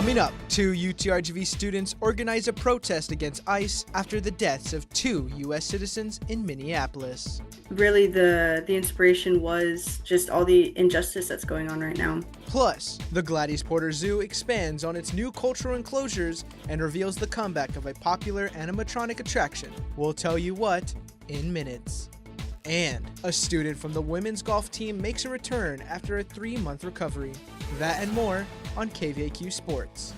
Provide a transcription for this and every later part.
Coming up, 2 UTRGV students organize a protest against ICE after the deaths of 2 U.S. citizens in Minneapolis. Really, the inspiration was just all the injustice that's going on right now. Plus, the Gladys Porter Zoo expands on its new cultural enclosures and reveals the comeback of a popular animatronic attraction. We'll tell you what in minutes. And a student from the women's golf team makes a return after a 3-month recovery. That and more on KVAQ Sports.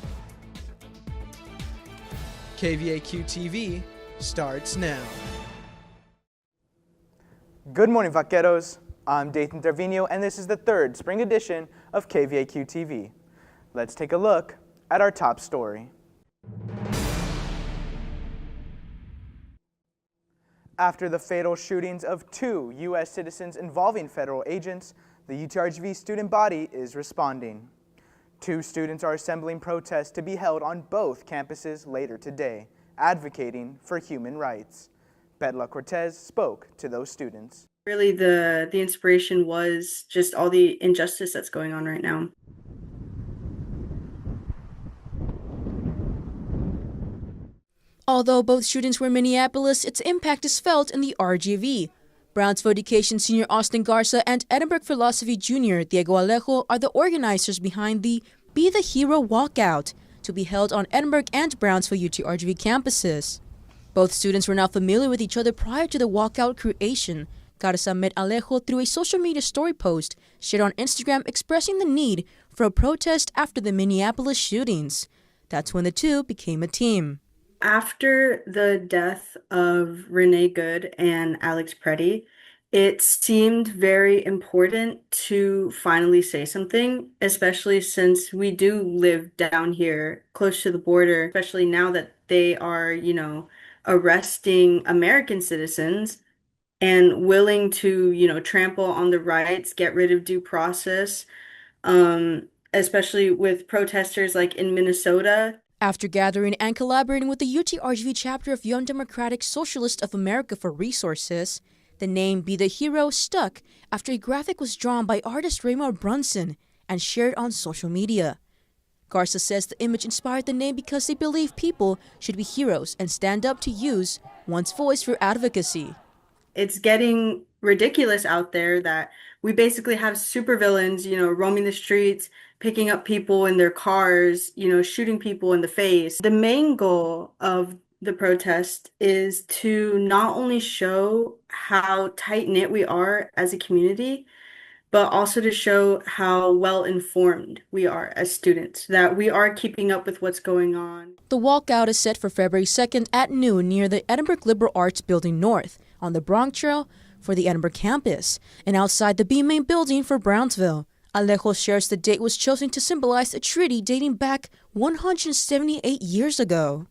KVAQ-TV starts now. Good morning, vaqueros. I'm Dathan Trevino, and this is the 3rd spring edition of KVAQ-TV. Let's take a look at our top story. After the fatal shootings of 2 U.S. citizens involving federal agents, the UTRGV student body is responding. 2 students are assembling protests to be held on both campuses later today, advocating for human rights. Betla Cortez spoke to those students. Really, the inspiration was just all the injustice that's going on right now. Although both shootings were in Minneapolis, its impact is felt in the RGV. Brownsville Education senior Austin Garza and Edinburgh Philosophy junior Diego Alejo are the organizers behind the Be the Hero walkout, to be held on Edinburgh and Brownsville UTRGV campuses. Both students were not familiar with each other prior to the walkout creation. Garza met Alejo through a social media story post shared on Instagram expressing the need for a protest after the Minneapolis shootings. That's when the two became a team. After the death of Renee Good and Alex Preddy, it seemed very important to finally say something, especially since we do live down here close to the border, especially now that they are, arresting American citizens and willing to, trample on the rights, get rid of due process, especially with protesters like in Minnesota. After gathering and collaborating with the UTRGV chapter of Young Democratic Socialists of America for resources, the name Be the Hero stuck after a graphic was drawn by artist Raymond Brunson and shared on social media. Garza says the image inspired the name because they believe people should be heroes and stand up to use one's voice for advocacy. It's getting ridiculous out there that we basically have supervillains, roaming the streets, picking up people in their cars, shooting people in the face. The main goal of the protest is to not only show how tight-knit we are as a community, but also to show how well-informed we are as students, that we are keeping up with what's going on. The walkout is set for February 2nd at noon near the Edinburgh Liberal Arts Building North on the Bronx Trail for the Edinburgh campus and outside the B Main building for Brownsville. Alejo shares the date was chosen to symbolize a treaty dating back 178 years ago.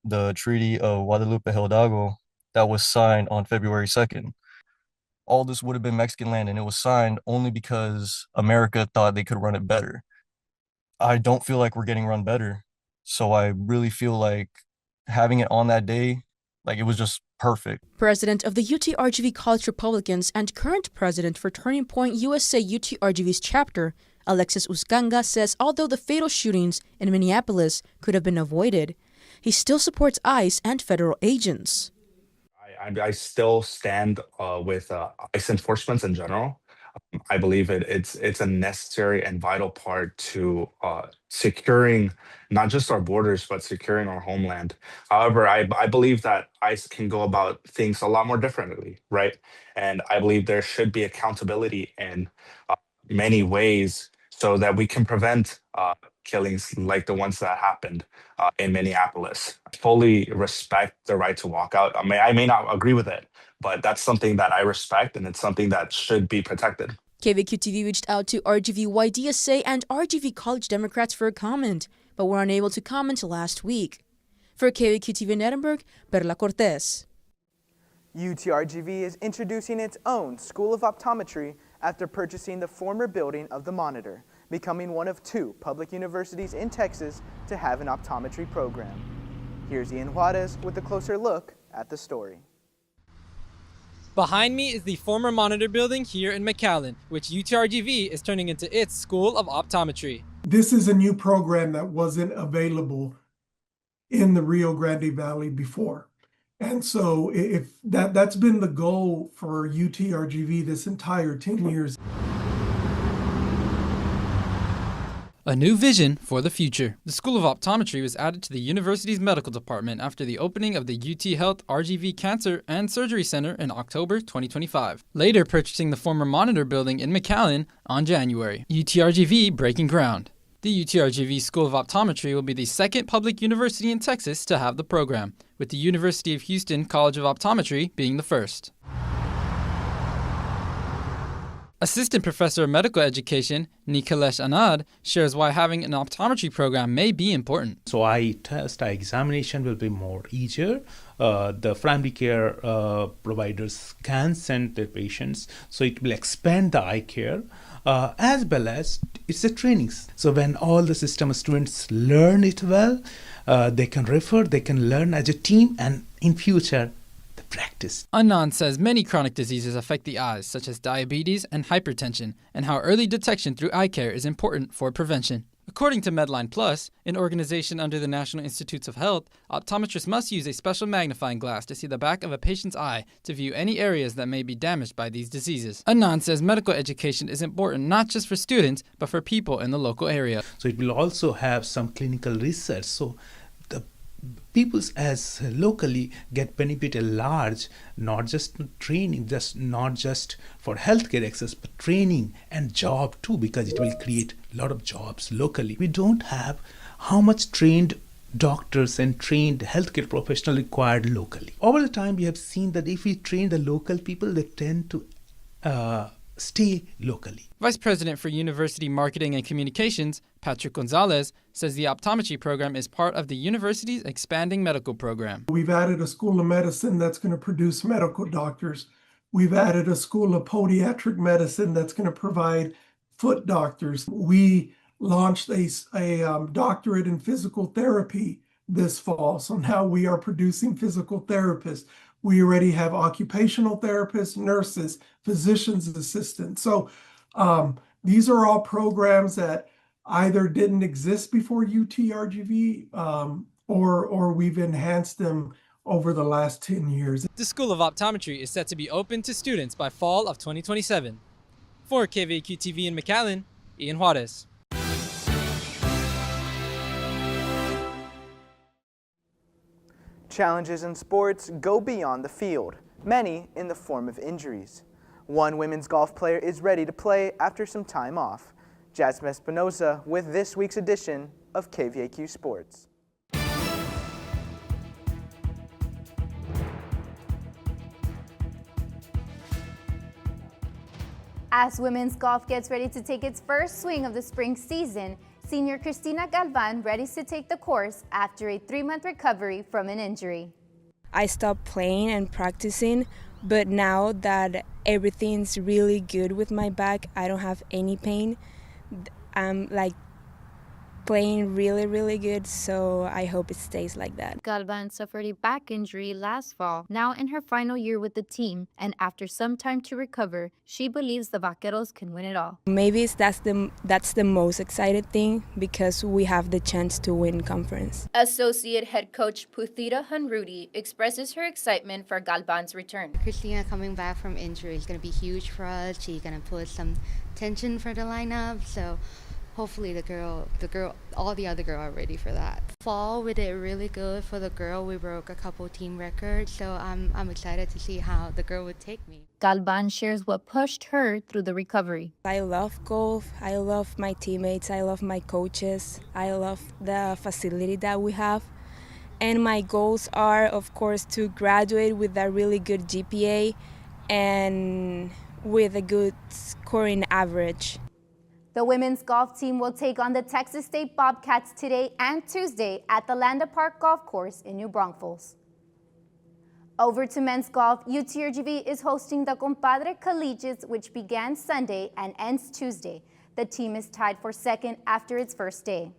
The Treaty of Guadalupe Hidalgo that was signed on February 2nd. All this would have been Mexican land, and it was signed only because America thought they could run it better. I don't feel like we're getting run better, so I really feel like having it on that day, it was just perfect. President of the UTRGV College Republicans and current president for Turning Point USA UTRGV's chapter, Alexis Uscanga, says although the fatal shootings in Minneapolis could have been avoided, he still supports ICE and federal agents. I still stand with ICE enforcement in general. I believe it's a necessary and vital part to securing not just our borders, but securing our homeland. However, I believe that ICE can go about things a lot more differently, right? And I believe there should be accountability in many ways so that we can prevent killings like the ones that happened in Minneapolis. I fully respect the right to walk out. I may not agree with it, but that's something that I respect, and it's something that should be protected. KVAQ-TV reached out to RGV YDSA and RGV College Democrats for a comment, but were unable to comment last week. For KVAQ-TV in Edinburgh, Perla Cortez. UTRGV is introducing its own School of Optometry after purchasing the former building of the Monitor, becoming one of 2 public universities in Texas to have an optometry program. Here's Ian Juarez with a closer look at the story. Behind me is the former Monitor building here in McAllen, which UTRGV is turning into its School of Optometry. This is a new program that wasn't available in the Rio Grande Valley before. And so if that's been the goal for UTRGV this entire 10 years. A new vision for the future. The School of Optometry was added to the university's medical department after the opening of the UT Health RGV Cancer and Surgery Center in October 2025, later purchasing the former Monitor building in McAllen on January. UTRGV breaking ground. The UTRGV School of Optometry will be the second public university in Texas to have the program, with the University of Houston College of Optometry being the first. Assistant Professor of Medical Education, Nikhilesh Anand, shares why having an optometry program may be important. So eye examination will be more easier. The primary care providers can send their patients, so it will expand the eye care, as well as it's a training. So when all the system of students learn it well, they can refer, they can learn as a team, and in future, practice. Anand says many chronic diseases affect the eyes, such as diabetes and hypertension, and how early detection through eye care is important for prevention. According to Medline Plus, an organization under the National Institutes of Health, optometrists must use a special magnifying glass to see the back of a patient's eye to view any areas that may be damaged by these diseases. Anand says medical education is important not just for students, but for people in the local area. So it will also have some clinical research. So people as locally get benefit a large, not just training, not just for healthcare access, but training and job too, because it will create a lot of jobs locally. We don't have how much trained doctors and trained healthcare professionals required locally. Over the time, we have seen that if we train the local people, they tend to stay locally. Vice President for University Marketing and Communications, Patrick Gonzalez, says the optometry program is part of the university's expanding medical program. We've added a school of medicine that's going to produce medical doctors. We've added a school of podiatric medicine that's going to provide foot doctors. We launched a doctorate in physical therapy this fall. So now we are producing physical therapists. We already have occupational therapists, nurses, physician's assistants. So these are all programs that either didn't exist before UTRGV or we've enhanced them over the last 10 years. The School of Optometry is set to be open to students by fall of 2027. For KVAQ-TV in McAllen, Ian Juarez. Challenges in sports go beyond the field, many in the form of injuries. One women's golf player is ready to play after some time off. Jasmine Espinosa with this week's edition of KVAQ Sports. As women's golf gets ready to take its first swing of the spring season, senior Cristina Galvan readies to take the course after a 3-month recovery from an injury. I stopped playing and practicing, but now that everything's really good with my back, I don't have any pain. I'm playing really, really good, so I hope it stays like that. Galvan suffered a back injury last fall, now in her final year with the team, and after some time to recover, she believes the Vaqueros can win it all. Maybe that's the most exciting thing, because we have the chance to win conference. Associate head coach Puthira Hanrudi expresses her excitement for Galvan's return. Cristina coming back from injury is going to be huge for us. She's going to put some tension for the lineup, so hopefully all the other girls are ready for that. Fall, we did really good for the girl. We broke a couple team records, so I'm excited to see how the girl would take me. Galvan shares what pushed her through the recovery. I love golf. I love my teammates. I love my coaches. I love the facility that we have. And my goals are, of course, to graduate with a really good GPA and with a good scoring average. The women's golf team will take on the Texas State Bobcats today and Tuesday at the Landa Park Golf Course in New Braunfels. Over to men's golf, UTRGV is hosting the Compadre Collegiates, which began Sunday and ends Tuesday. The team is tied for second after its first day.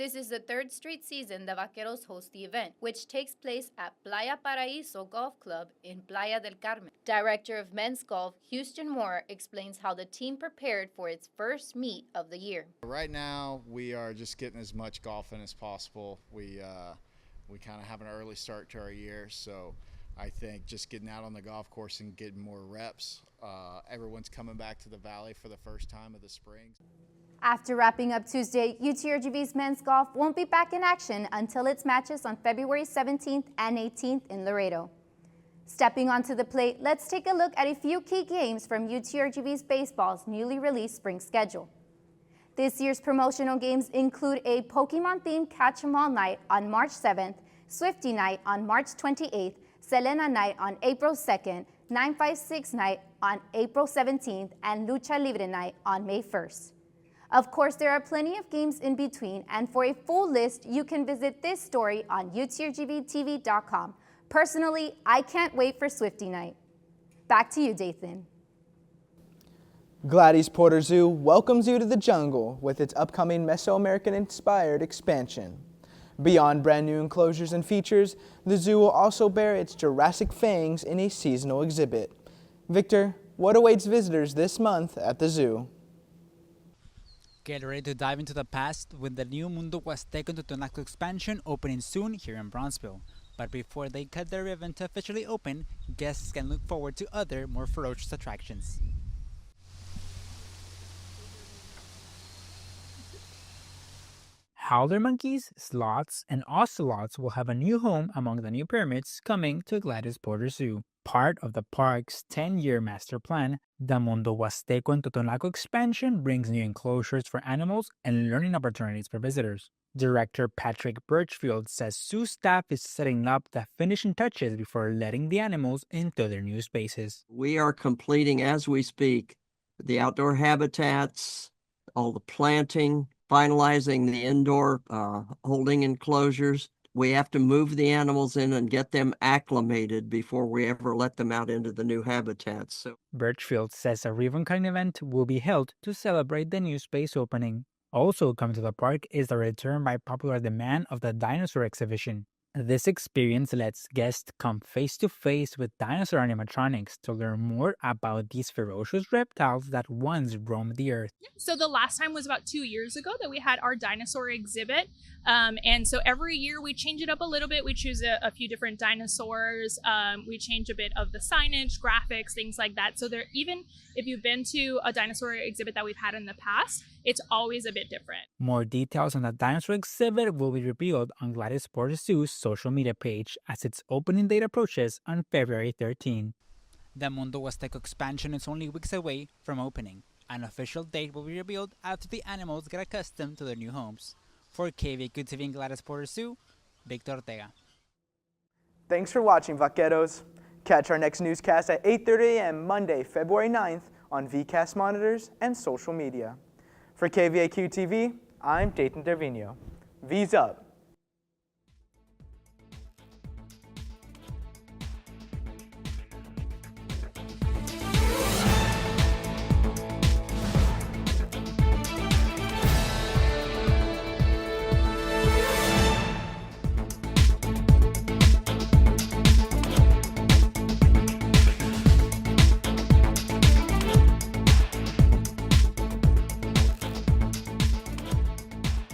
This is the third straight season the Vaqueros host the event, which takes place at Playa Paraíso Golf Club in Playa del Carmen. Director of Men's Golf, Houston Moore, explains how the team prepared for its first meet of the year. Right now, we are just getting as much golf in as possible. We kind of have an early start to our year, so I think just getting out on the golf course and getting more reps. Everyone's coming back to the Valley for the first time of the spring. After wrapping up Tuesday, UTRGV's men's golf won't be back in action until its matches on February 17th and 18th in Laredo. Stepping onto the plate, let's take a look at a few key games from UTRGV's baseball's newly released spring schedule. This year's promotional games include a Pokemon-themed Catch 'em All night on March 7th, Swifty night on March 28th, Selena night on April 2nd, 956 night on April 17th, and Lucha Libre night on May 1st. Of course, there are plenty of games in between, and for a full list, you can visit this story on UTRGVTV.com. Personally, I can't wait for Swifty night. Back to you, Dathan. Gladys Porter Zoo welcomes you to the jungle with its upcoming Mesoamerican-inspired expansion. Beyond brand new enclosures and features, the zoo will also bear its Jurassic fangs in a seasonal exhibit. Victor, what awaits visitors this month at the zoo? Get ready to dive into the past with the new Mundo Huasteco and Totonaco expansion opening soon here in Brownsville. But before they cut their ribbon to officially open, guests can look forward to other, more ferocious attractions. Howler monkeys, sloths, and ocelots will have a new home among the new pyramids coming to Gladys Porter Zoo. Part of the park's 10-year master plan, the Mundo Huasteco and Totonaco expansion brings new enclosures for animals and learning opportunities for visitors. Director Patrick Birchfield says zoo staff is setting up the finishing touches before letting the animals into their new spaces. We are completing, as we speak, the outdoor habitats, all the planting, finalizing the indoor holding enclosures. We have to move the animals in and get them acclimated before we ever let them out into the new habitats. So Birchfield says a ribbon-cutting event will be held to celebrate the new space opening. Also coming to the park is the return by popular demand of the dinosaur exhibition. This experience lets guests come face-to-face with dinosaur animatronics to learn more about these ferocious reptiles that once roamed the earth. So the last time was about 2 years ago that we had our dinosaur exhibit. And so every year we change it up a little bit. We choose a few different dinosaurs. We change a bit of the signage, graphics, things like that. So there, even if you've been to a dinosaur exhibit that we've had in the past, it's always a bit different. More details on the dinosaur exhibit will be revealed on Gladys Porter Zoo's social media page as its opening date approaches on February 13. The Mundo Huasteco expansion is only weeks away from opening. An official date will be revealed after the animals get accustomed to their new homes. For KVAQ-TV and Gladys Porter Zoo, Victor Ortega. Thanks for watching, Vaqueros. Catch our next newscast at 8:30 a.m. Monday, February 9th on VCast monitors and social media. For KVAQ-TV, I'm Dathan Dervino. V's up.